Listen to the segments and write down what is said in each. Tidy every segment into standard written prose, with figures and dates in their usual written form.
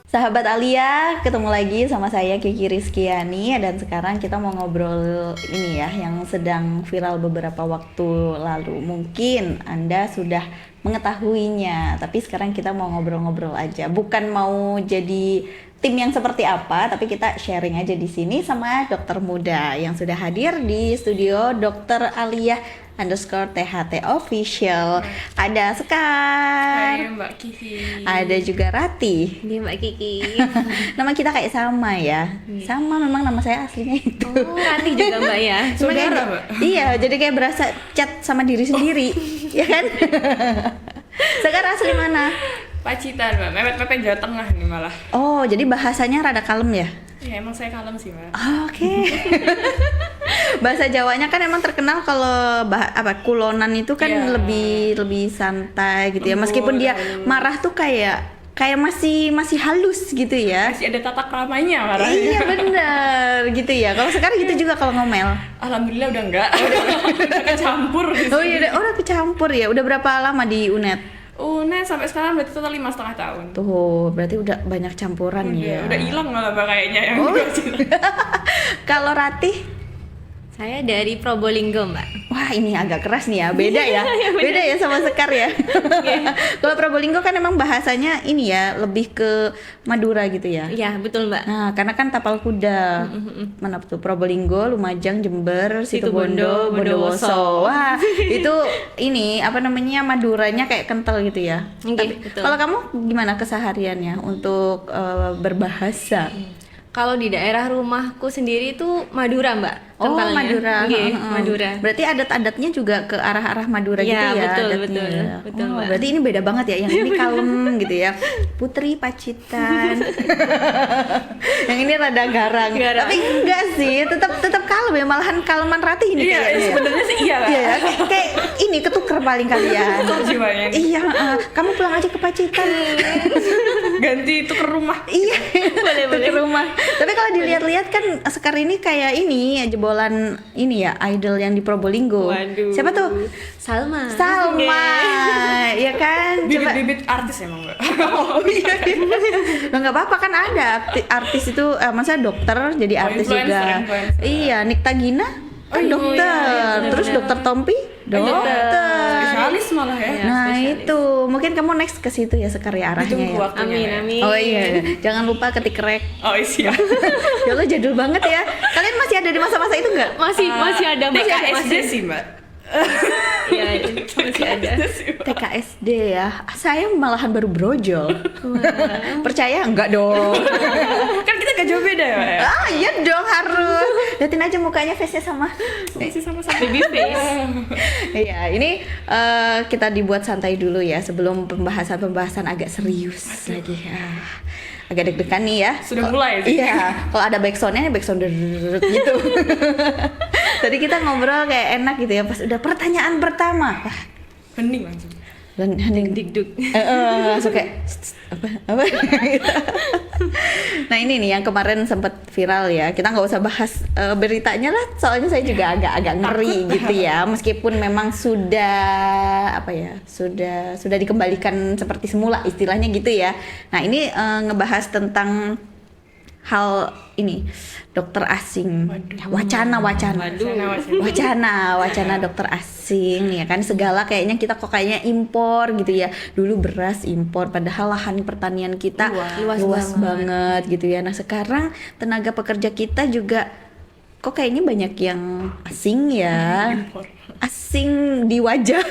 Sahabat Alia, ketemu lagi sama saya Kiki Rizkyani dan sekarang kita mau ngobrol ini ya yang sedang viral beberapa waktu lalu. Mungkin Anda sudah mengetahuinya, tapi sekarang kita mau ngobrol-ngobrol aja. Bukan mau jadi tim yang seperti apa, tapi kita sharing aja di sini sama dokter muda yang sudah hadir di studio, Dokter Alia _THT official. Ada Sekar. Hai Mbak Kiki. Ada juga Rati. Ini Mbak Kiki. Nama kita kayak sama ya. Sama memang nama saya aslinya itu. Oh, Rati juga Mbak ya. Cuma Saudara, kayak- Mbak? Iya, jadi kayak berasa chat sama diri sendiri. Ya kan? Sekarang asli mana? Pacitan Mbak, mepet-mepet Jawa Tengah nih malah. Oh, jadi bahasanya rada kalem ya? Ya emang saya kalem sih Mbak. Oke. Bahasa Jawanya kan emang terkenal kalau kulonan itu kan Iya. lebih santai gitu ya. Lembut, Meskipun dia halus. marah tuh kayak masih halus gitu ya. Masih ada tata keramanya marahnya. Iya bener gitu ya. Kalau sekarang gitu juga kalau ngomel. Alhamdulillah udah enggak. Udah kecampur di Oh sini. iya, udah kecampur ya. Udah berapa lama di UNED? Nah sampai sekarang berarti total 5,5 tahun. Tuh, berarti udah banyak campuran ya. Udah hilang malah Mbak kayaknya yang Oh. di Pacitan. Kalau Ratih, Saya dari Probolinggo, Mbak. wah ini agak keras nih ya, beda ya, beda ya sama Sekar ya. Kalau Probolinggo kan emang bahasanya ini ya, lebih ke Madura gitu ya. Iya, betul, Mbak. Nah, karena kan tapal kuda, mana tuh Probolinggo, Lumajang, Jember, Situbondo, Situbondo, Bondowoso. Bondowoso. Wah, itu ini apa namanya Maduranya kayak kental gitu ya. Oke, Tapi betul. kalau kamu gimana kesehariannya untuk berbahasa? Kalau di daerah rumahku sendiri itu Madura, Mbak. Oh, kentalnya. Madura. Iya, Heeh. Madura. Berarti adat-adatnya juga ke arah-arah Madura gitu Iya, ya. betul, adatnya betul. ya. Betul, Oh, Mbak. berarti ini beda banget ya. Yang ini kalem gitu ya. Putri Pacitan. Yang ini rada garang. Garang. Tapi enggak sih, tetap kalem ya. Malahan kaleman Ratih ini Iya, kayaknya. sebenarnya sih iya lah. Iya ya, kayak ini ketuker paling kalian. Kok jiwanya nih? Iya, kamu pulang aja ke Pacitan. Ganti itu ke rumah. Iya, ke rumah. Tapi kalau dilihat-lihat kan Sekar ini kayak ini jebolan ini ya, idol yang di Probolinggo. Waduh. Siapa tuh? Salma. Salma, ya kan? Coba. Bibit-bibit artis emang Mbak. Oh iya. Nah, nggak apa-apa kan ada artis itu, masa dokter jadi Oh, artis influencer, juga. influencer. Iya, Nikta Gina kan iya, dokter. iya, Terus benar. dokter Tompi dokter. Spesialis malah ya. Iya. Nah spesialis. itu mungkin kamu next ke situ ya sekarang arahnya Ditunggu ya. waktunya. Amin, ya. amin. Oh iya, jangan lupa ketik rek. Oh iya. Ya lo jadul banget ya. Kalian masih ada di masa-masa itu nggak? Masih ada, Mbak. TKSD Masih. sih Mbak. Iya, masih ada. TKSD ya. Saya malahan baru brojol. Percaya enggak dong? Kan kita gak jauh beda ya Mbak ya. Ah iya dong harus. Liatin aja mukanya face-nya sama. Masih sama-sama. Baby face. Iya, ini kita dibuat santai dulu ya sebelum pembahasan agak serius lagi. Agak deg-degan nih ya. Sudah mulai sih. Iya, kalau ada backsoundnya backsound gitu. Tadi kita ngobrol kayak enak gitu ya. Pas udah pertanyaan pertama, wah, Hening langsung. hening Dikduk. langsung kayak apa gitu. Nah ini nih yang kemarin sempat viral ya, kita nggak usah bahas beritanya lah, soalnya saya juga agak ngeri gitu ya, meskipun memang sudah sudah dikembalikan seperti semula istilahnya gitu ya. Nah ini ngebahas tentang hal ini dokter asing. Wacana dokter asing ya kan, segala kayaknya kita kok kayaknya impor gitu ya. Dulu beras impor padahal lahan pertanian kita luas banget gitu ya. Nah sekarang tenaga pekerja kita juga kok kayaknya banyak yang asing ya. Asing di wajah.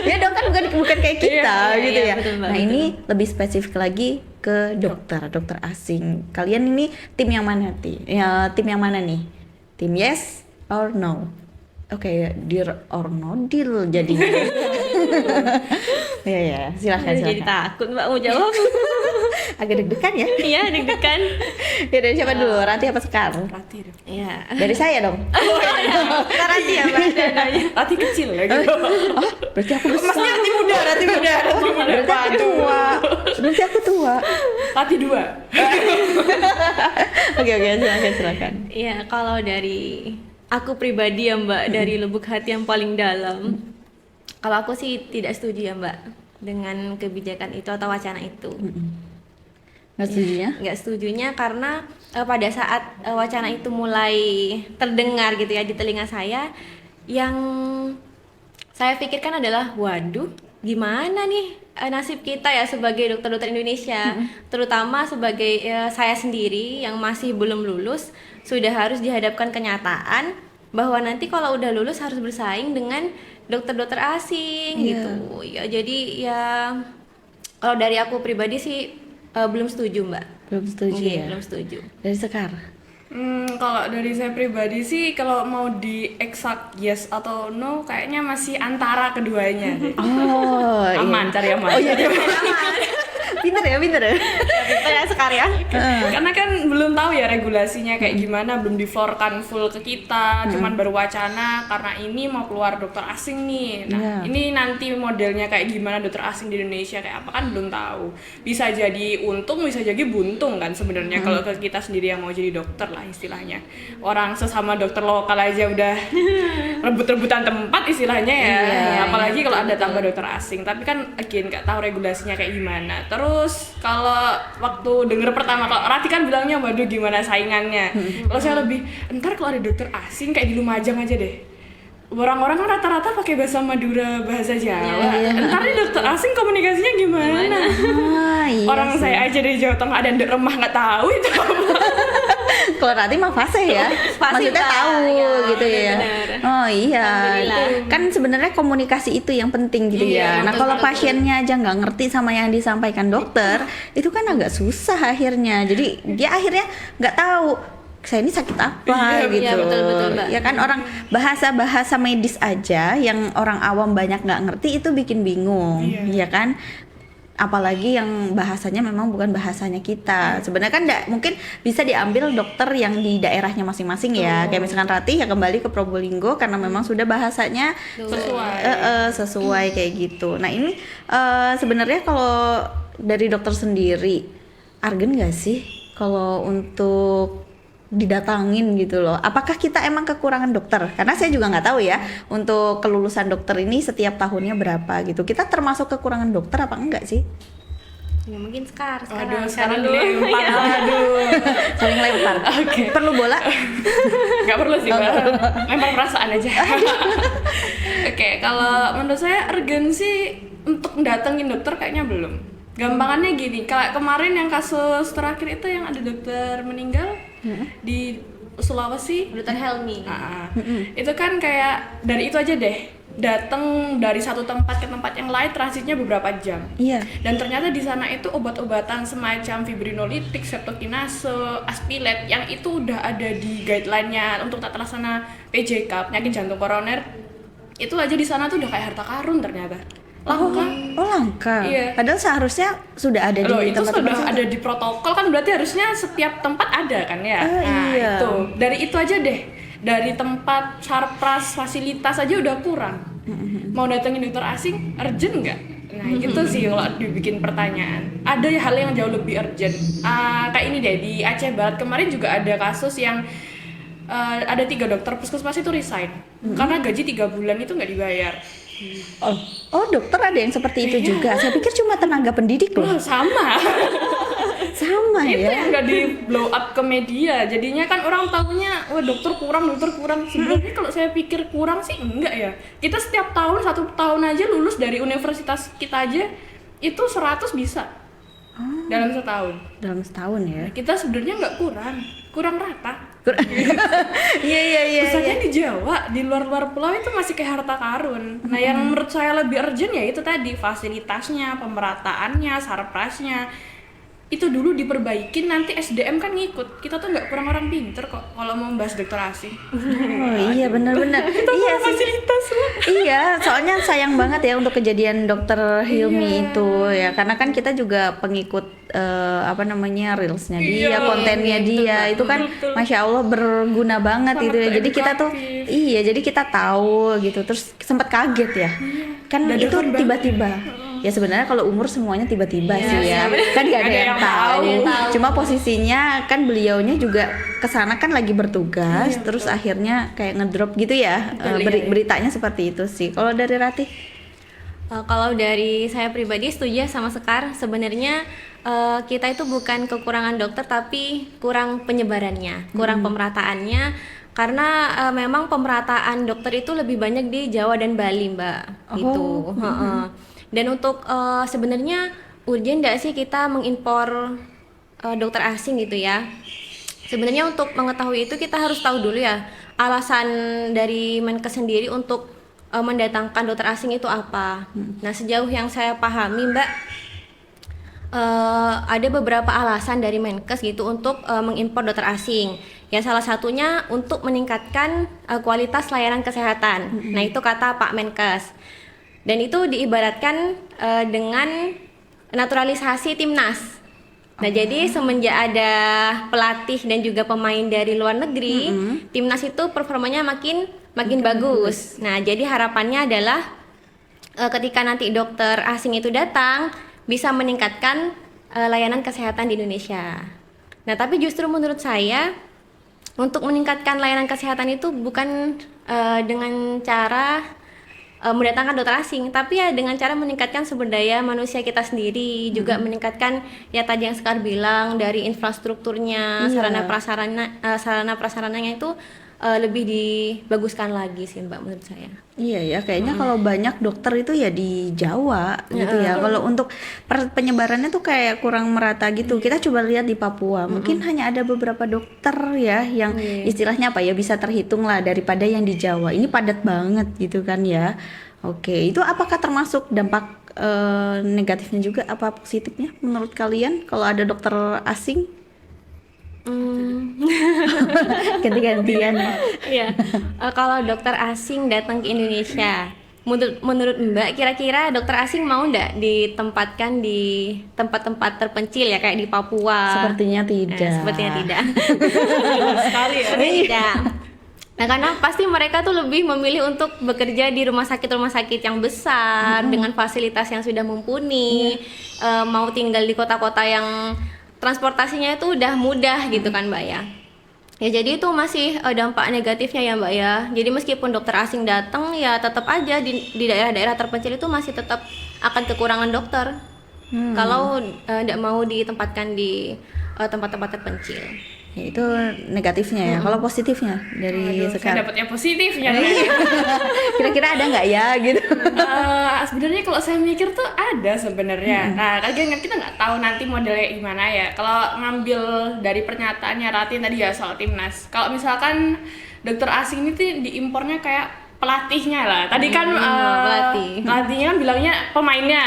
Ya dong kan bukan kayak kita Iya, gitu iya, ya. betul, Mbak, Nah betul. ini lebih spesifik lagi ke dokter asing. Kalian ini tim yang mana tim yang mana nih? Tim yes or no? Oke, deal or no deal jadinya. Ya, silakan. Jadi takut, Mbak, mau jawab. Agak deg-degan ya. Iya, deg-degan. Ya dari siapa dulu? Rati apa Sekar? Rati deh. Iya. Dari saya dong. Rati ya, Mbak. Rati kecil ya gitu. Oh, berarti aku besar. Masnya Rati muda. Berarti aku tua. Berarti aku tua. Rati 2. Oke, silakan. Iya, kalau dari aku pribadi ya, Mbak, dari lubuk hati yang paling dalam, kalau aku sih tidak setuju ya, Mbak, dengan kebijakan itu atau wacana itu. Nggak setujunya? Nggak setujunya karena pada saat wacana itu mulai terdengar gitu ya di telinga saya, yang saya pikirkan adalah, waduh, gimana nih nasib kita ya sebagai dokter-dokter Indonesia, terutama sebagai saya sendiri yang masih belum lulus, sudah harus dihadapkan kenyataan bahwa nanti kalau udah lulus harus bersaing dengan dokter-dokter asing gitu. Ya jadi ya kalau dari aku pribadi sih belum setuju, Mbak. Belum setuju Iya, ya? belum setuju. Dari Sekar? Kalau dari saya pribadi sih kalau mau di exact yes atau no kayaknya masih antara keduanya deh. Oh, Aman, cari aman. Oh iya, pinter ya. Pintar ya Sekar ya. Karena kan belum tahu ya regulasinya kayak gimana, belum di-floorkan full ke kita, cuman baru wacana karena ini mau keluar dokter asing nih. Nah, ini nanti modelnya kayak gimana dokter asing di Indonesia kayak apa kan belum tahu. Bisa jadi untung, bisa jadi buntung kan sebenarnya kalau ke kita sendiri yang mau jadi dokter lah istilahnya. Orang sesama dokter lokal aja udah rebut-rebutan tempat istilahnya ya. Apalagi kalau ada tambah dokter asing. Tapi kan again nggak tahu regulasinya kayak gimana. Terus kalau waktu denger pertama, kalau Rati kan bilangnya waduh gimana saingannya. Kalau saya lebih, ntar kalau ada dokter asing kayak di Lumajang aja deh. Orang-orang kan rata-rata pakai bahasa Madura, bahasa Jawa. Ntar nih dokter asing komunikasinya gimana? Iya Orang sih. saya aja dari Jawa Tengah ada ndek remah nggak tahu itu apa. Kalau Rati mah fasih ya, Fasih, maksudnya Pak. tahu Ya, gitu ya. benar. Oh iya, Alhamdulillah. kan sebenarnya komunikasi itu yang penting gitu ya. Iya, Nah betul, kalau betul. pasiennya aja nggak ngerti sama yang disampaikan dokter, itu kan agak susah akhirnya. Jadi dia akhirnya nggak tahu saya ini sakit apa gitu. iya, betul, Mbak. Ya kan orang bahasa medis aja yang orang awam banyak nggak ngerti itu bikin bingung, ya kan? Apalagi yang bahasanya memang bukan bahasanya kita. Sebenarnya kan mungkin bisa diambil dokter yang di daerahnya masing-masing ya. Kayak misalkan Ratih ya kembali ke Probolinggo karena memang sudah bahasanya sesuai kayak gitu. Nah ini sebenarnya kalau dari dokter sendiri, argen nggak sih kalau untuk didatangin gitu loh? Apakah kita emang kekurangan dokter? Karena saya juga nggak tahu ya untuk kelulusan dokter ini setiap tahunnya berapa gitu. Kita termasuk kekurangan dokter apa enggak sih? Ya mungkin Aduh, sekarang sekarang dulu. dilempar. Aduh. Saling lempar. Perlu bola? Nggak perlu sih, Mbak. Lempar perasaan aja. Oke, kalau menurut saya urgensi untuk datengin dokter kayaknya belum. Gampangannya gini, kayak kemarin yang kasus terakhir itu yang ada dokter meninggal di Sulawesi. Dokter Helmi. Itu kan kayak dari itu aja deh, datang dari satu tempat ke tempat yang lain transitnya beberapa jam. Iya. Dan ternyata di sana itu obat-obatan semacam fibrinolitik, septokinase, aspilet yang itu udah ada di guideline-nya untuk tata laksana PJK, penyakit jantung koroner. Itu aja di sana tuh udah kayak harta karun ternyata. Langka. Oh langka. Iya. Padahal seharusnya sudah ada Loh, di itu tempat-tempat sudah ada di protokol kan, berarti harusnya setiap tempat ada kan ya. Nah, iya. itu. Dari itu aja deh. Dari tempat sarpras, fasilitas aja udah kurang. Mau datengin dokter asing, urgent nggak? Nah, itu sih kalau dibikin pertanyaan. Ada hal yang jauh lebih urgent. Kayak ini deh, di Aceh Barat kemarin juga ada kasus yang ada 3 dokter puskesmas itu resign karena gaji 3 bulan itu nggak dibayar. Oh dokter ada yang seperti itu juga. Saya pikir cuma tenaga pendidik loh. Wah, sama. Sama Itu ya. yang nggak di blow up ke media, jadinya kan orang tahunya wah dokter kurang. Sebenarnya kalau saya pikir kurang sih enggak ya. Kita setiap tahun 1 tahun aja lulus dari universitas kita aja itu 100 bisa dalam setahun. Dalam setahun ya. Kita sebenarnya nggak kurang rata. Iya. Misalnya di Jawa, di luar pulau itu masih kayak harta karun. Nah, yang menurut saya lebih urgent ya itu tadi fasilitasnya, pemerataannya, sarprasnya. Itu dulu diperbaikin, nanti SDM kan ngikut. Kita tuh nggak kurang orang pinter kok kalau mau membahas dokter asing. Oh iya benar-benar. Iya sih. Fasilitas loh. Iya, soalnya sayang banget ya untuk kejadian dokter Hilmi itu ya, karena kan kita juga pengikut reelsnya dia, Iya, kontennya dia itu kan, betul. masya Allah berguna banget Sangat gitu ya. Jadi kita tuh, edukatif. iya, jadi kita tahu gitu, terus sempat kaget ya, kan Dadakan itu banget. tiba-tiba. Ya sebenarnya kalau umur semuanya tiba-tiba sih ya, kan nggak ada Ada yang yang tahu. tahu. Cuma posisinya kan beliaunya juga kesana kan lagi bertugas, terus akhirnya kayak ngedrop gitu ya. Betul, iya. Beritanya seperti itu sih. Kalau dari Ratih? Kalau dari saya pribadi setuju sama Sekar. Sebenarnya kita itu bukan kekurangan dokter, tapi kurang penyebarannya, kurang pemerataannya. Karena memang pemerataan dokter itu lebih banyak di Jawa dan Bali, Mbak. Gitu. Dan untuk sebenarnya urgent nggak sih kita mengimpor dokter asing gitu ya? Sebenarnya untuk mengetahui itu kita harus tahu dulu ya alasan dari Menkes sendiri untuk mendatangkan dokter asing itu apa. Nah, sejauh yang saya pahami, Mbak, ada beberapa alasan dari Menkes gitu untuk mengimpor dokter asing. Ya, salah satunya untuk meningkatkan kualitas layanan kesehatan. Nah, itu kata Pak Menkes. Dan itu diibaratkan dengan naturalisasi timnas. Nah, jadi semenjak ada pelatih dan juga pemain dari luar negeri, timnas itu performanya makin bagus. Nah, jadi harapannya adalah ketika nanti dokter asing itu datang bisa meningkatkan layanan kesehatan di Indonesia. Nah, tapi justru menurut saya untuk meningkatkan layanan kesehatan itu bukan dengan cara mendatangkan dokter asing, tapi ya dengan cara meningkatkan sumber daya manusia kita sendiri, juga meningkatkan ya tadi yang Sekar bilang dari infrastrukturnya, sarana prasarananya itu lebih dibaguskan lagi sih Mbak menurut saya. Iya ya, kayaknya kalau banyak dokter itu ya di Jawa gitu ya. Kalau untuk penyebarannya tuh kayak kurang merata gitu. Kita coba lihat di Papua, mungkin hanya ada beberapa dokter ya yang istilahnya apa ya bisa terhitung lah daripada yang di Jawa. Ini padat banget gitu kan ya. Oke, itu apakah termasuk dampak negatifnya juga apa positifnya menurut kalian kalau ada dokter asing? Ganti-gantian. Iya. Kalau dokter asing datang ke Indonesia, menurut Mbak, kira-kira dokter asing mau nggak ditempatkan di tempat-tempat terpencil ya kayak di Papua? Sepertinya tidak. Sepertinya tidak. Sekali ya. Tidak. Nah, karena pasti mereka tuh lebih memilih untuk bekerja di rumah sakit yang besar dengan fasilitas yang sudah mumpuni, mau tinggal di kota-kota yang transportasinya itu udah mudah gitu kan Mbak ya. Ya jadi itu masih dampak negatifnya ya Mbak ya. Jadi meskipun dokter asing datang ya tetap aja di daerah-daerah terpencil itu masih tetap akan kekurangan dokter. Kalau tidak mau ditempatkan di tempat-tempat terpencil. Ya, itu negatifnya ya. Kalau positifnya dari Saya sekarang. dapat yang positifnya. Kira-kira ada nggak ya gitu? Sebenarnya kalau saya mikir tuh ada sebenarnya. Nah, kan kita nggak tahu nanti modelnya gimana ya. Kalau ngambil dari pernyataannya Ratin tadi ya soal timnas. Kalau misalkan dokter asing ini tuh diimpornya kayak pelatihnya lah. Tadi kan pelatihnya kan bilangnya pemainnya.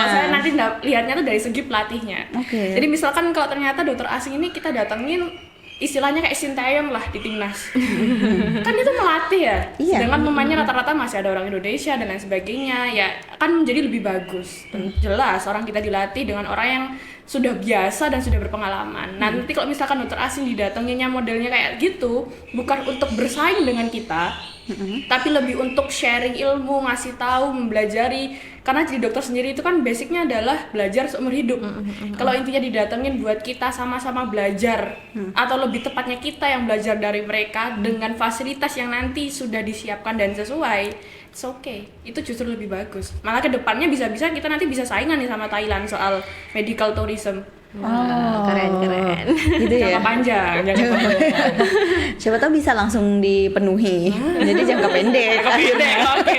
Saya nanti lihatnya tuh dari segi pelatihnya. Oke. Jadi misalkan kalau ternyata dokter asing ini kita datengin istilahnya kayak Sinteyong lah di timnas. Kan itu melatih ya. Iya. Sedangkan pemainnya rata-rata masih ada orang Indonesia dan lain sebagainya. Ya kan menjadi lebih bagus. Jelas orang kita dilatih dengan orang yang sudah biasa dan sudah berpengalaman. Nanti kalau misalkan dokter asing didatanginnya modelnya kayak gitu, bukan untuk bersaing dengan kita, tapi lebih untuk sharing ilmu, ngasih tahu, mempelajari. Karena jadi dokter sendiri itu kan basicnya adalah belajar seumur hidup. Kalau intinya didatengin buat kita sama-sama belajar, atau lebih tepatnya kita yang belajar dari mereka dengan fasilitas yang nanti sudah disiapkan dan sesuai, it's okay. Itu justru lebih bagus. Malah ke depannya bisa-bisa kita nanti bisa saingan nih sama Thailand soal medical tourism. Keren. Gitu ya. Jangka panjang. Siapa tahu bisa langsung dipenuhi. Jadi jangka pendek. Oke.